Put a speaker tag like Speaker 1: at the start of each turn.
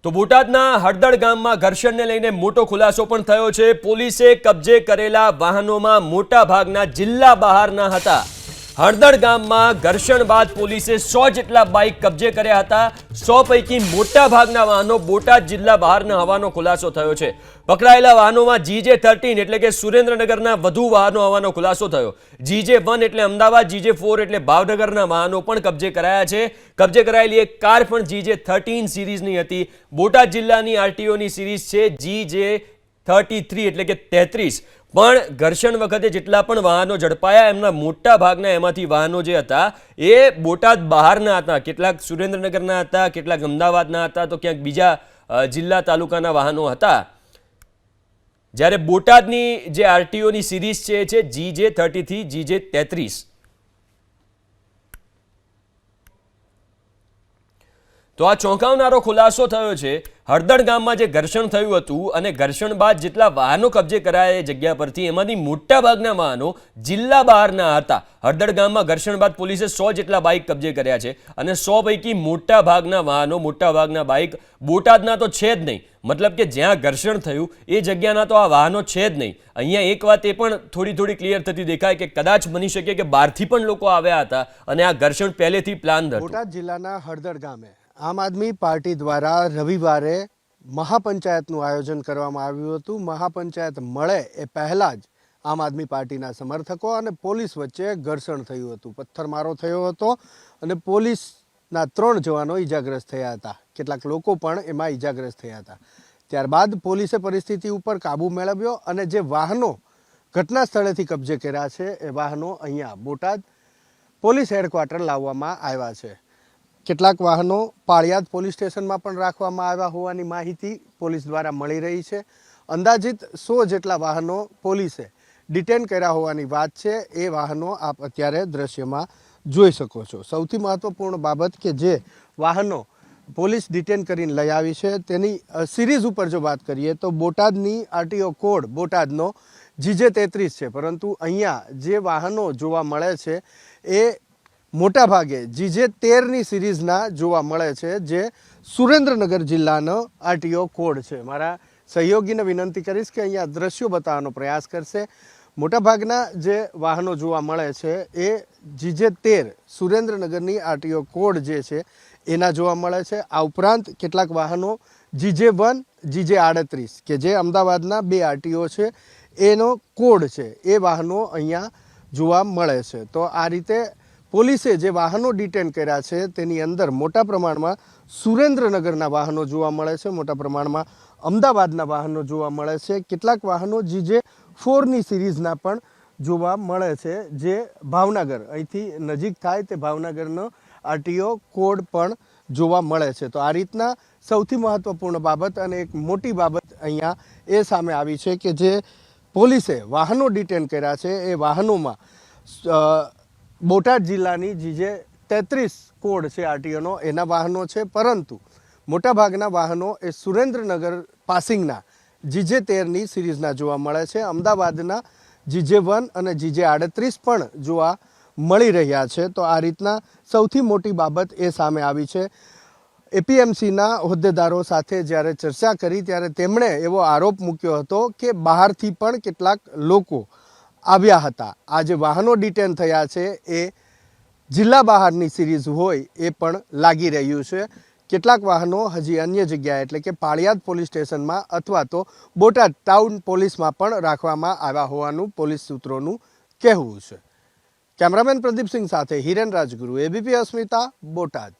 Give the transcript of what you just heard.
Speaker 1: તો બોટાદના હળદળ ગામમાં ઘર્ષણને લઈને મોટો ખુલાસો પણ થયો છે। પોલીસે કબજે કરેલા વાહનોમાં મોટા ભાગના જિલ્લા બહારના હતા। હળદળ ગામમાં ઘર્ષણ બાદ પોલીસે 100 જેટલા બાઇક કબજે કર્યા હતા। 100 પૈકી મોટા ભાગના વાહનો બોટાદ જિલ્લા બહારના હોવાનો ખુલાસો થયો છે। પકડાયેલા વાહનોમાં GJ13 એટલે કે સુરેન્દ્રનગરના વધુ વાહનો હોવાનો ખુલાસો થયો। GJ1 એટલે અમદાવાદ, GJ4 એટલે ભાવનગરના વાહનો પણ કબજે કરાયા છે। કબજે કરાયેલી એક કાર પણ GJ13 સિરીઝની હતી। બોટાદ જિલ્લાની આરટીઓની સિરીઝ છે GJ33 એટલે કે 33। પણ ઘર્ષણ વખતે જેટલા પણ વાહનો ઝડપાયા એમના મોટા ભાગના એમાંથી વાહનો જે હતા એ બોટાદ બહારના હતા। કેટલાક સુરેન્દ્રનગરના હતા, કેટલાક અમદાવાદના હતા, તો ક્યાંક બીજા જિલ્લા તાલુકાના વાહનો હતા। જ્યારે બોટાદની જે આરટીઓની સિરીઝ છે GJ33 GJ33। તો આ ચોંકાવનારો ખુલાસો થયો છે। હળદળ ગામમાં જે ઘર્ષણ થયું હતું અને ઘર્ષણ બાદ જેટલા વાહનો કબજે કરાયા એ જગ્યા પરથી એમાંથી મોટા ભાગના વાહનો જિલ્લા બહારના હતા। હળદળ ગામમાં ઘર્ષણ બાદ પોલીસે 100 જેટલા બાઇક કબજે કર્યા છે અને 100 પૈકી મોટા ભાગના વાહનો, મોટા ભાગના બાઇક બોટાદના તો છે જ નહીં। મતલબ કે જ્યાં ઘર્ષણ થયું એ જગ્યાના તો આ વાહનો છે જ નહીં। અહીંયા એક વાત એ પણ થોડી ક્લિયર થતી દેખાય કે કદાચ બની શકે કે બહારથી પણ લોકો આવ્યા હતા અને આ ઘર્ષણ પહેલેથી પ્લાન હતું।
Speaker 2: બોટાદ જિલ્લાના હળદળ ગામે આમ આદમી પાર્ટી દ્વારા રવિવારે મહાપંચાયતનું આયોજન કરવામાં આવ્યું હતું। મહાપંચાયત મળે એ પહેલાં જ આમ આદમી પાર્ટીના સમર્થકો અને પોલીસ વચ્ચે ઘર્ષણ થયું હતું, પથ્થરમારો થયો હતો અને પોલીસના 3 જવાનો ઈજાગ્રસ્ત થયા હતા। કેટલાક લોકો પણ એમાં ઈજાગ્રસ્ત થયા હતા। ત્યારબાદ પોલીસે પરિસ્થિતિ ઉપર કાબૂ મેળવ્યો અને જે વાહનો ઘટના સ્થળેથી કબજે કર્યા છે એ વાહનો અહીંયા બોટાદ પોલીસ હેડક્વાર્ટર લાવવામાં આવ્યા છે। કેટલાક વાહનો પાળિયાદ પોલીસ સ્ટેશનમાં પણ રાખવામાં આવ્યા હોવાની માહિતી પોલીસ દ્વારા મળી રહી છે। અંદાજિત 100 જેટલા વાહનો પોલીસે ડિટેન કર્યા હોવાની વાત છે। એ વાહનો આપ અત્યારે દ્રશ્યમાં જોઈ શકો છો। સૌથી મહત્વપૂર્ણ બાબત કે જે વાહનો પોલીસ ડિટેન કરીને લઈ આવી છે તેની સિરીઝ ઉપર જો વાત કરીએ તો બોટાદની આરટીઓ કોડ બોટાદનો GJ33 છે, પરંતુ અહીંયા જે વાહનો જોવા મળે છે એ મોટા ભાગે GJ13ની સિરીઝના જોવા મળે છે, જે સુરેન્દ્રનગર જિલ્લાનો આરટીઓ કોડ છે। મારા સહયોગીને વિનંતી કરીશ કે અહીંયા દ્રશ્યો બતાવવાનો પ્રયાસ કરશે। મોટાભાગના જે વાહનો જોવા મળે છે એ GJ13 સુરેન્દ્રનગરની આરટીઓ કોડ જે છે એના જોવા મળે છે। આ ઉપરાંત કેટલાક વાહનો GJ1 GJ38 કે જે અમદાવાદના 2 આરટીઓ છે એનો કોડ છે, એ વાહનો અહીંયા જોવા મળે છે। તો આ રીતે પોલીસે જે વાહનો ડિટેન કર્યા છે તેની અંદર મોટા પ્રમાણમાં સુરેન્દ્રનગરના વાહનો જોવા મળે છે, મોટા પ્રમાણમાં અમદાવાદના વાહનો જોવા મળે છે, કેટલાક વાહનો GJ4ની સિરીઝના પણ જોવા મળે છે, જે ભાવનગર અહીંથી નજીક થાય તે ભાવનગરનો આરટીઓ કોડ પણ જોવા મળે છે। તો આ રીતના સૌથી મહત્વપૂર્ણ બાબત અને એક મોટી બાબત અહીંયા એ સામે આવી છે કે જે પોલીસે વાહનો ડિટેન કર્યા છે એ વાહનોમાં બોટાદ જિલ્લાની GJ33 કોડ છે આરટીઓનો એના વાહનો છે, પરંતુ મોટાભાગના વાહનો એ સુરેન્દ્રનગર પાસિંગના GJ13ની સિરીઝના જોવા મળે છે। અમદાવાદના GJ1 અને GJ38 પણ જોવા મળી રહ્યા છે। તો આ રીતના સૌથી મોટી બાબત એ સામે આવી છે। એપીએમસીના હોદ્દેદારો સાથે જ્યારે ચર્ચા કરી ત્યારે તેમણે એવો આરોપ મૂક્યો હતો કે બહારથી પણ કેટલાક લોકો આવ્યા હતા। આ જે વાહનો ડિટેન થયા છે એ જિલ્લા બહારની સિરીઝ હોય એ પણ લાગી રહ્યું છે। કેટલાક વાહનો હજી અન્ય જગ્યાએ એટલે કે પાળિયાદ પોલીસ સ્ટેશનમાં અથવા તો બોટાદ ટાઉન પોલીસમાં પણ રાખવામાં આવ્યા હોવાનું પોલીસ સૂત્રોનું કહેવું છે। કેમેરામેન પ્રદીપસિંહ સાથે હિરેન રાજગુરુ, એબીપી અસ્મિતા, બોટાદ।